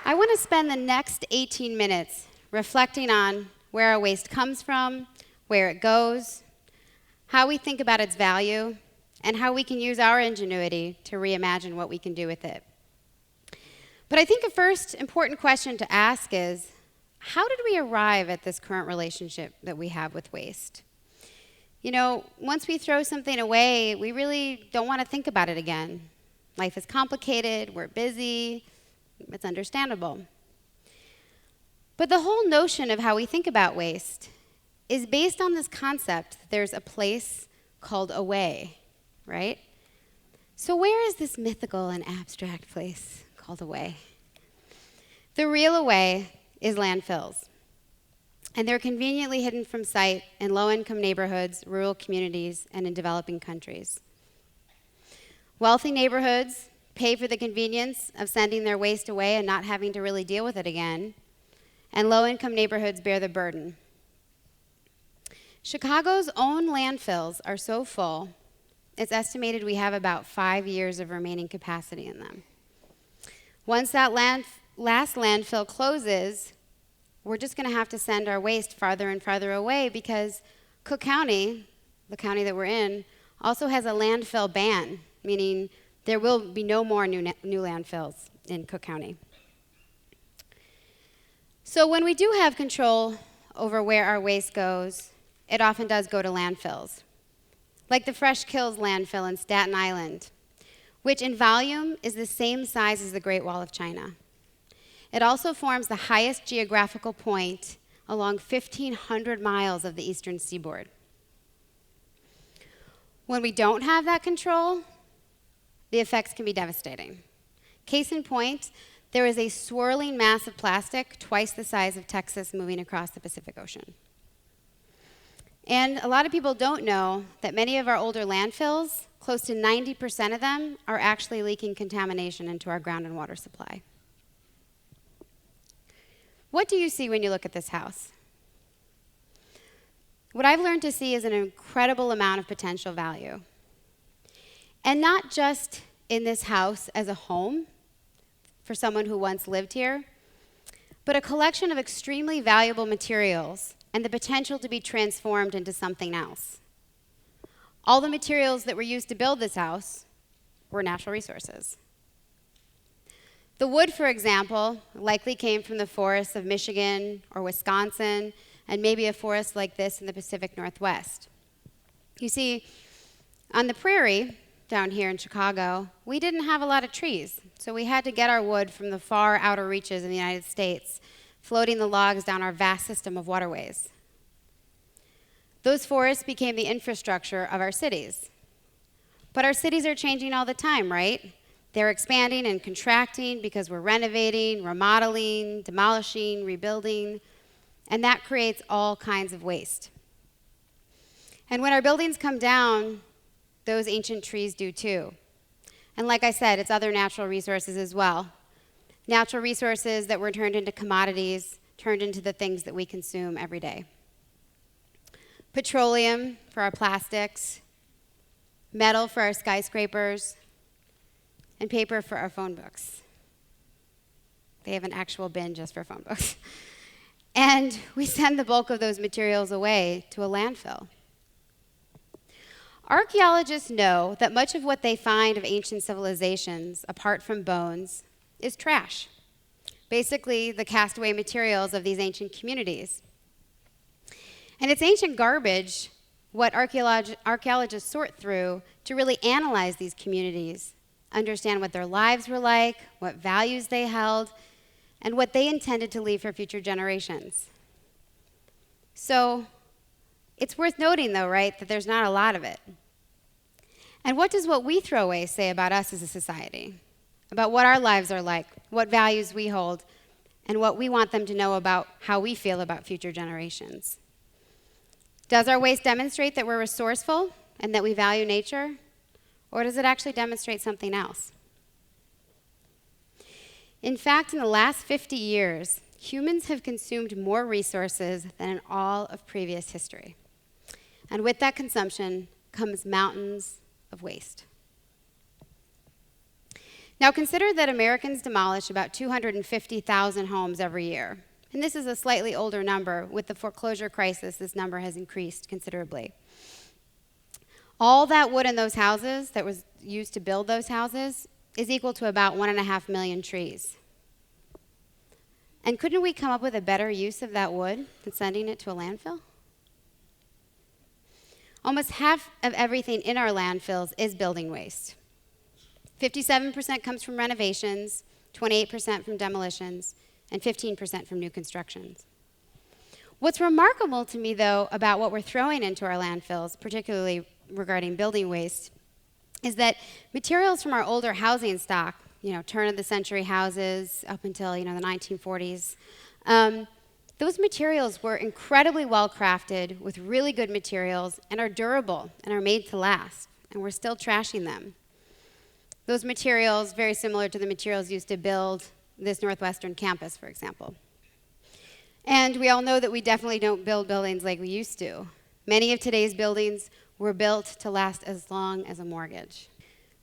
I want to spend the next 18 minutes reflecting on where our waste comes from, where it goes, how we think about its value, and how we can use our ingenuity to reimagine what we can do with it. But I think a first important question to ask is, how did we arrive at this current relationship that we have with waste? You know, once we throw something away, we really don't want to think about it again. Life is complicated, we're busy, it's understandable. But the whole notion of how we think about waste is based on this concept that there's a place called away, right? So where is this mythical and abstract place called away? The real away is landfills. And they're conveniently hidden from sight in low-income neighborhoods, rural communities, and in developing countries. Wealthy neighborhoods pay for the convenience of sending their waste away and not having to really deal with it again, and low-income neighborhoods bear the burden. Chicago's own landfills are so full, it's estimated we have about 5 years of remaining capacity in them. Once that last landfill closes, we're just going to have to send our waste farther and farther away because Cook County, the county that we're in, also has a landfill ban, meaning there will be no more new landfills in Cook County. So when we do have control over where our waste goes, it often does go to landfills, like the Fresh Kills landfill in Staten Island, which in volume is the same size as the Great Wall of China. It also forms the highest geographical point along 1,500 miles of the eastern seaboard. When we don't have that control, the effects can be devastating. Case in point, there is a swirling mass of plastic twice the size of Texas moving across the Pacific Ocean. And a lot of people don't know that many of our older landfills, close to 90% of them, are actually leaking contamination into our ground and water supply. What do you see when you look at this house? What I've learned to see is an incredible amount of potential value. And not just in this house as a home for someone who once lived here, but a collection of extremely valuable materials and the potential to be transformed into something else. All the materials that were used to build this house were natural resources. The wood, for example, likely came from the forests of Michigan or Wisconsin, and maybe a forest like this in the Pacific Northwest. You see, on the prairie down here in Chicago, we didn't have a lot of trees, so we had to get our wood from the far outer reaches in the United States, floating the logs down our vast system of waterways. Those forests became the infrastructure of our cities. But our cities are changing all the time, right? They're expanding and contracting because we're renovating, remodeling, demolishing, rebuilding, and that creates all kinds of waste. And when our buildings come down, those ancient trees do too. And like I said, it's other natural resources as well. Natural resources that were turned into commodities, turned into the things that we consume every day. Petroleum for our plastics, metal for our skyscrapers, and paper for our phone books. They have an actual bin just for phone books. And we send the bulk of those materials away to a landfill. Archaeologists know that much of what they find of ancient civilizations, apart from bones, is trash. Basically, the castaway materials of these ancient communities. And it's ancient garbage what archaeologists sort through to really analyze these communities, understand what their lives were like, what values they held, and what they intended to leave for future generations. So it's worth noting, though, right, that there's not a lot of it. And what does what we throw away say about us as a society? About what our lives are like, what values we hold, and what we want them to know about how we feel about future generations? Does our waste demonstrate that we're resourceful and that we value nature? Or does it actually demonstrate something else? In fact, in the last 50 years, humans have consumed more resources than in all of previous history. And with that consumption comes mountains of waste. Now consider that Americans demolish about 250,000 homes every year. And this is a slightly older number. With the foreclosure crisis, this number has increased considerably. All that wood in those houses that was used to build those houses is equal to about 1.5 million trees. And couldn't we come up with a better use of that wood than sending it to a landfill? Almost half of everything in our landfills is building waste. 57% comes from renovations, 28% from demolitions, and 15% from new constructions. What's remarkable to me, though, about what we're throwing into our landfills, particularly regarding building waste, is that materials from our older housing stock, turn of the century houses up until, the 1940s, those materials were incredibly well crafted with really good materials and are durable and are made to last, and we're still trashing them. Those materials, very similar to the materials used to build this Northwestern campus, for example. And we all know that we definitely don't build buildings like we used to. Many of today's buildings were built to last as long as a mortgage.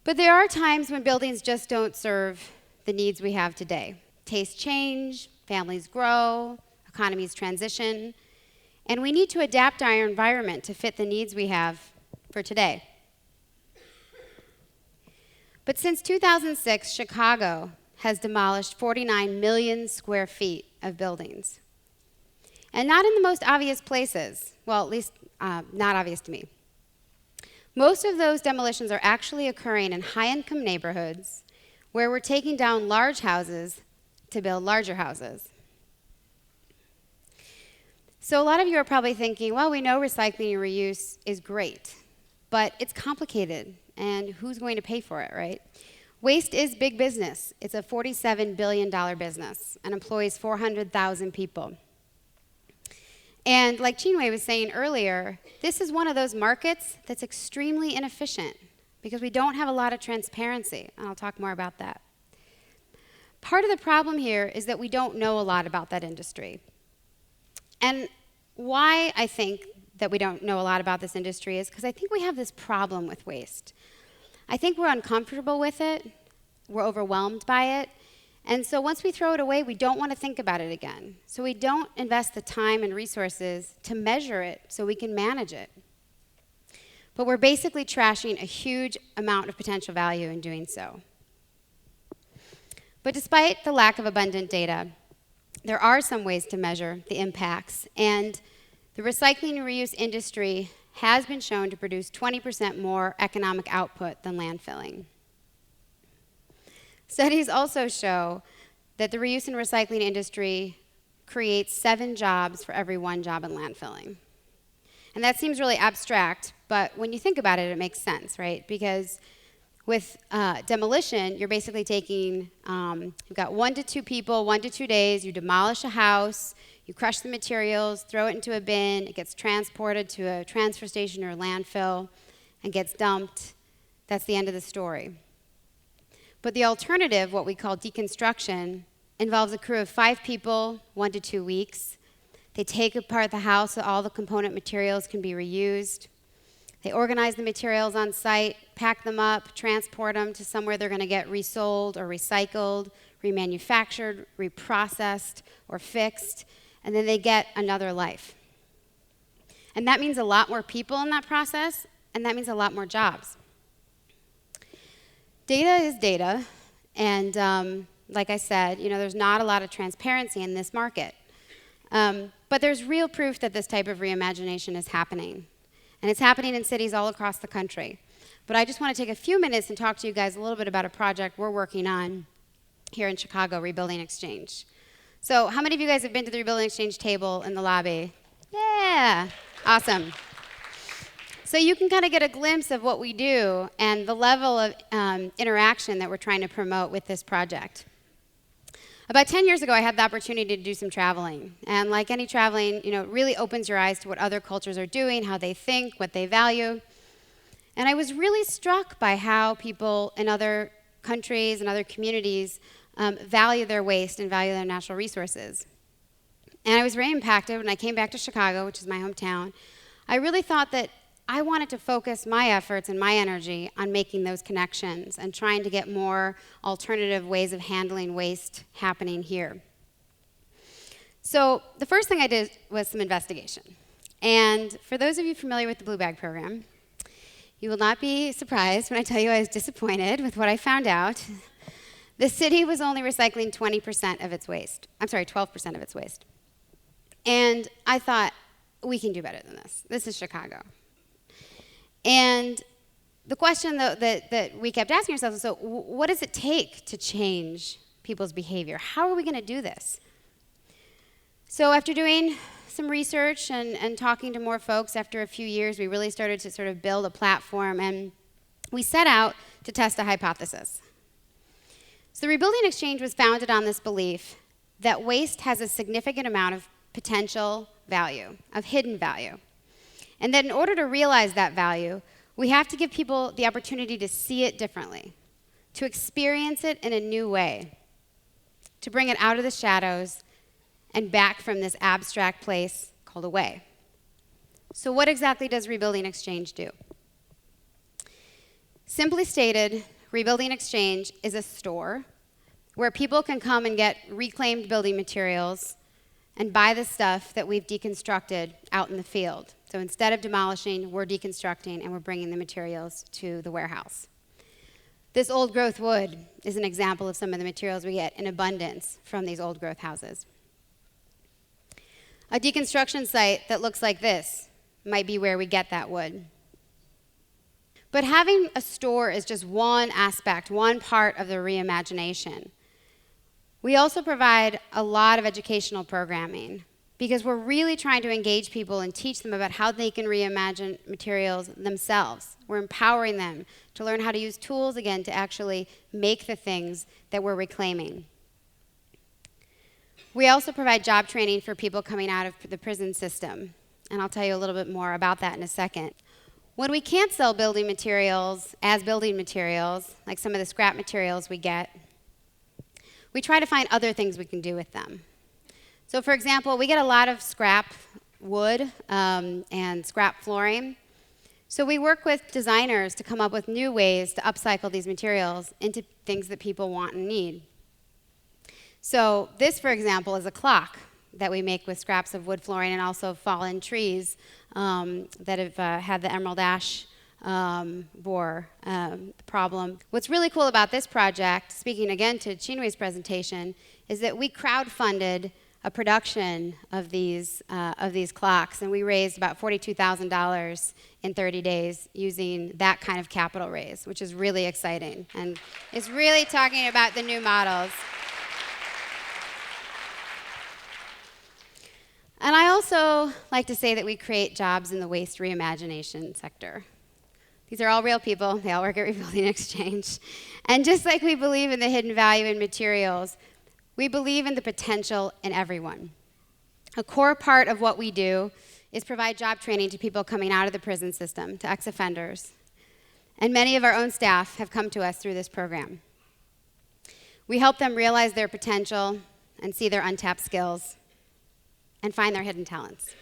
But there are times when buildings just don't serve the needs we have today. Tastes change, families grow, economies transition, and we need to adapt our environment to fit the needs we have for today. But since 2006, Chicago has demolished 49 million square feet of buildings. And not in the most obvious places, well, at least not obvious to me. Most of those demolitions are actually occurring in high-income neighborhoods where we're taking down large houses to build larger houses. So a lot of you are probably thinking, well, we know recycling and reuse is great, but it's complicated, and who's going to pay for it, right? Waste is big business. It's a $47 billion business and employs 400,000 people. And like Chinwe was saying earlier, this is one of those markets that's extremely inefficient because we don't have a lot of transparency, and I'll talk more about that. Part of the problem here is that we don't know a lot about that industry. And why I think that we don't know a lot about this industry is because I think we have this problem with waste. I think we're uncomfortable with it, we're overwhelmed by it, and so once we throw it away, we don't want to think about it again. So we don't invest the time and resources to measure it so we can manage it. But we're basically trashing a huge amount of potential value in doing so. But despite the lack of abundant data, there are some ways to measure the impacts, and the recycling and reuse industry has been shown to produce 20% more economic output than landfilling. Studies also show that the reuse and recycling industry creates 7 jobs for every 1 job in landfilling. And that seems really abstract, but when you think about it, it makes sense, right? Because with demolition, you're basically taking, you've got 1 to 2 people, 1 to 2 days, you demolish a house, you crush the materials, throw it into a bin, it gets transported to a transfer station or a landfill, and gets dumped. That's the end of the story. But the alternative, what we call deconstruction, involves a crew of 5 people, 1 to 2 weeks. They take apart the house so all the component materials can be reused. They organize the materials on site, pack them up, transport them to somewhere they're going to get resold or recycled, remanufactured, reprocessed, or fixed, and then they get another life. And that means a lot more people in that process, and that means a lot more jobs. Data is data, and like I said, there's not a lot of transparency in this market. But there's real proof that this type of reimagination is happening. And it's happening in cities all across the country. But I just want to take a few minutes and talk to you guys a little bit about a project we're working on here in Chicago, Rebuilding Exchange. So how many of you guys have been to the Rebuilding Exchange table in the lobby? Yeah, awesome. So you can kind of get a glimpse of what we do and the level of interaction that we're trying to promote with this project. About 10 years ago, I had the opportunity to do some traveling. And like any traveling, it really opens your eyes to what other cultures are doing, how they think, what they value. And I was really struck by how people in other countries and other communities value their waste and value their natural resources. And I was very impacted when I came back to Chicago, which is my hometown. I really thought that I wanted to focus my efforts and my energy on making those connections and trying to get more alternative ways of handling waste happening here. So the first thing I did was some investigation. And for those of you familiar with the Blue Bag program, you will not be surprised when I tell you I was disappointed with what I found out. The city was only recycling 20% of its waste. I'm sorry, 12% of its waste. And I thought, we can do better than this. This is Chicago. And the question that we kept asking ourselves is, so what does it take to change people's behavior? How are we going to do this? So after doing some research and talking to more folks, after a few years, we really started to sort of build a platform, and we set out to test a hypothesis. So the Rebuilding Exchange was founded on this belief that waste has a significant amount of potential value, of hidden value. And that in order to realize that value, we have to give people the opportunity to see it differently, to experience it in a new way, to bring it out of the shadows and back from this abstract place called away. So what exactly does Rebuilding Exchange do? Simply stated, Rebuilding Exchange is a store where people can come and get reclaimed building materials and buy the stuff that we've deconstructed out in the field. So instead of demolishing, we're deconstructing and we're bringing the materials to the warehouse. This old growth wood is an example of some of the materials we get in abundance from these old growth houses. A deconstruction site that looks like this might be where we get that wood. But having a store is just one aspect, one part of the reimagination. We also provide a lot of educational programming because we're really trying to engage people and teach them about how they can reimagine materials themselves. We're empowering them to learn how to use tools again to actually make the things that we're reclaiming. We also provide job training for people coming out of the prison system, and I'll tell you a little bit more about that in a second. When we can't sell building materials as building materials, like some of the scrap materials we get, we try to find other things we can do with them. So for example, we get a lot of scrap wood and scrap flooring. So we work with designers to come up with new ways to upcycle these materials into things that people want and need. So this, for example, is a clock that we make with scraps of wood flooring and also fallen trees that have had the emerald ash borer problem. What's really cool about this project, speaking again to Chinwe's presentation, is that we crowdfunded a production of these clocks, and we raised about $42,000 in 30 days using that kind of capital raise, which is really exciting. And it's really talking about the new models. And I also like to say that we create jobs in the waste reimagination sector. These are all real people. They all work at Rebuilding Exchange. And just like we believe in the hidden value in materials, we believe in the potential in everyone. A core part of what we do is provide job training to people coming out of the prison system, to ex-offenders. And many of our own staff have come to us through this program. We help them realize their potential and see their untapped skills and find their hidden talents.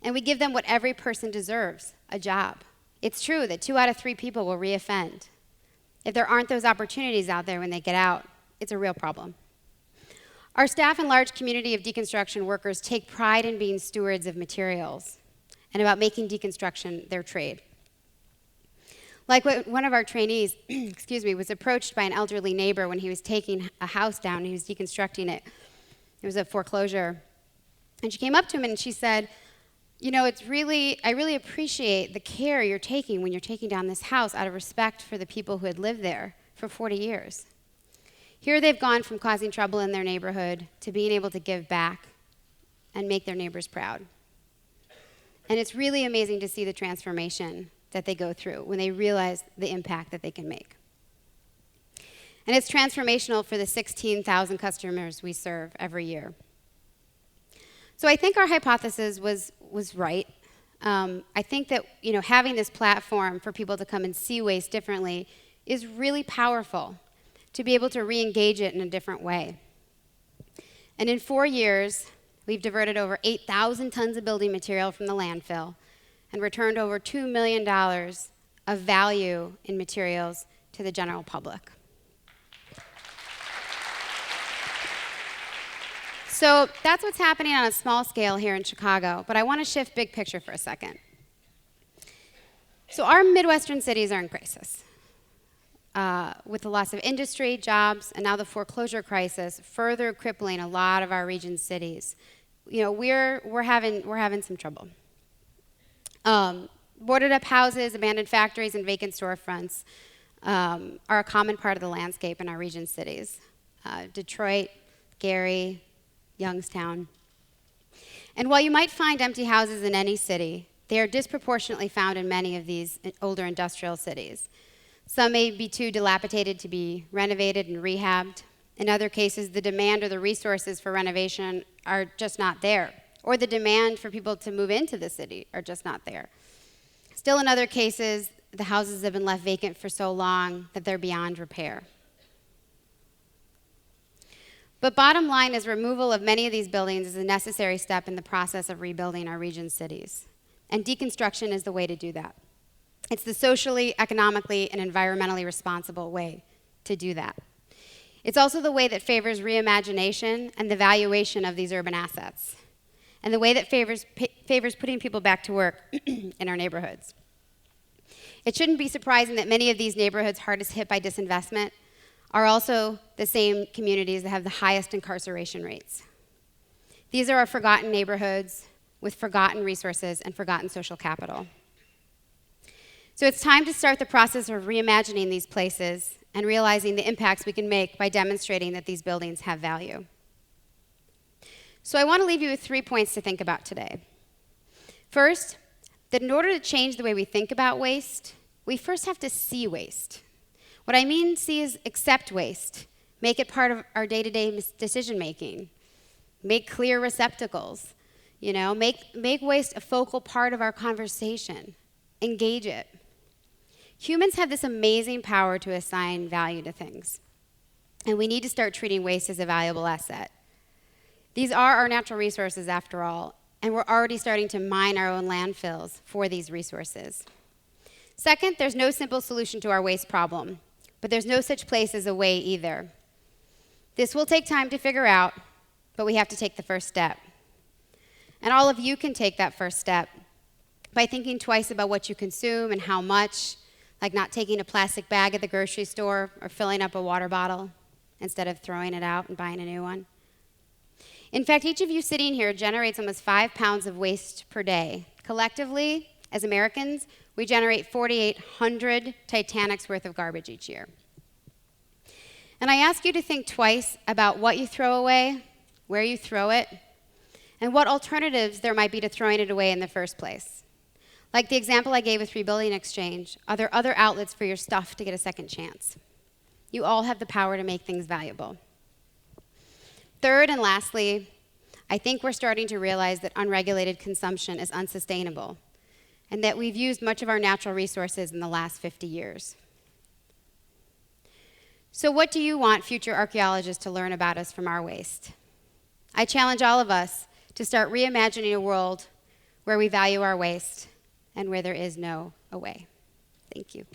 And we give them what every person deserves, a job. It's true that 2 out of 3 people will reoffend. If there aren't those opportunities out there when they get out, it's a real problem. Our staff and large community of deconstruction workers take pride in being stewards of materials and about making deconstruction their trade. Like one of our trainees, was approached by an elderly neighbor when he was taking a house down and he was deconstructing it. It was a foreclosure. And she came up to him and she said, you know, I really appreciate the care you're taking when you're taking down this house out of respect for the people who had lived there for 40 years. Here they've gone from causing trouble in their neighborhood to being able to give back and make their neighbors proud. And it's really amazing to see the transformation that they go through when they realize the impact that they can make. And it's transformational for the 16,000 customers we serve every year. So I think our hypothesis was right. I think that having this platform for people to come and see waste differently is really powerful, to be able to re-engage it in a different way. And in 4 years, we've diverted over 8,000 tons of building material from the landfill and returned over $2 million of value in materials to the general public. So that's what's happening on a small scale here in Chicago, but I want to shift big picture for a second. So our Midwestern cities are in crisis, with the loss of industry, jobs, and now the foreclosure crisis further crippling a lot of our region's cities. You know, we're having some trouble. Boarded up houses, abandoned factories, and vacant storefronts are a common part of the landscape in our region's cities. Detroit, Gary, Youngstown. And while you might find empty houses in any city, they are disproportionately found in many of these older industrial cities. Some may be too dilapidated to be renovated and rehabbed. In other cases, the demand or the resources for renovation are just not there, or the demand for people to move into the city are just not there. Still, in other cases, the houses have been left vacant for so long that they're beyond repair. But bottom line is removal of many of these buildings is a necessary step in the process of rebuilding our region's cities. And deconstruction is the way to do that. It's the socially, economically, and environmentally responsible way to do that. It's also the way that favors reimagination and the valuation of these urban assets, and the way that favors putting people back to work in our neighborhoods. It shouldn't be surprising that many of these neighborhoods hardest hit by disinvestment are also the same communities that have the highest incarceration rates. These are our forgotten neighborhoods with forgotten resources and forgotten social capital. So it's time to start the process of reimagining these places and realizing the impacts we can make by demonstrating that these buildings have value. So I want to leave you with 3 points to think about today. First, that in order to change the way we think about waste, we first have to see waste. What I mean see is accept waste, make it part of our day-to-day decision-making, make clear receptacles, make waste a focal part of our conversation, engage it. Humans have this amazing power to assign value to things, and we need to start treating waste as a valuable asset. These are our natural resources after all, and we're already starting to mine our own landfills for these resources. Second, there's no simple solution to our waste problem, but there's no such place as a way either. This will take time to figure out, but we have to take the first step. And all of you can take that first step by thinking twice about what you consume and how much, like not taking a plastic bag at the grocery store or filling up a water bottle instead of throwing it out and buying a new one. In fact, each of you sitting here generates almost 5 pounds of waste per day. Collectively, as Americans, we generate 4,800 Titanics worth of garbage each year. And I ask you to think twice about what you throw away, where you throw it, and what alternatives there might be to throwing it away in the first place. Like the example I gave with Rebuilding Exchange, are there other outlets for your stuff to get a second chance? You all have the power to make things valuable. Third and lastly, I think we're starting to realize that unregulated consumption is unsustainable, and that we've used much of our natural resources in the last 50 years. So what do you want future archaeologists to learn about us from our waste? I challenge all of us to start reimagining a world where we value our waste and where there is no away. Thank you.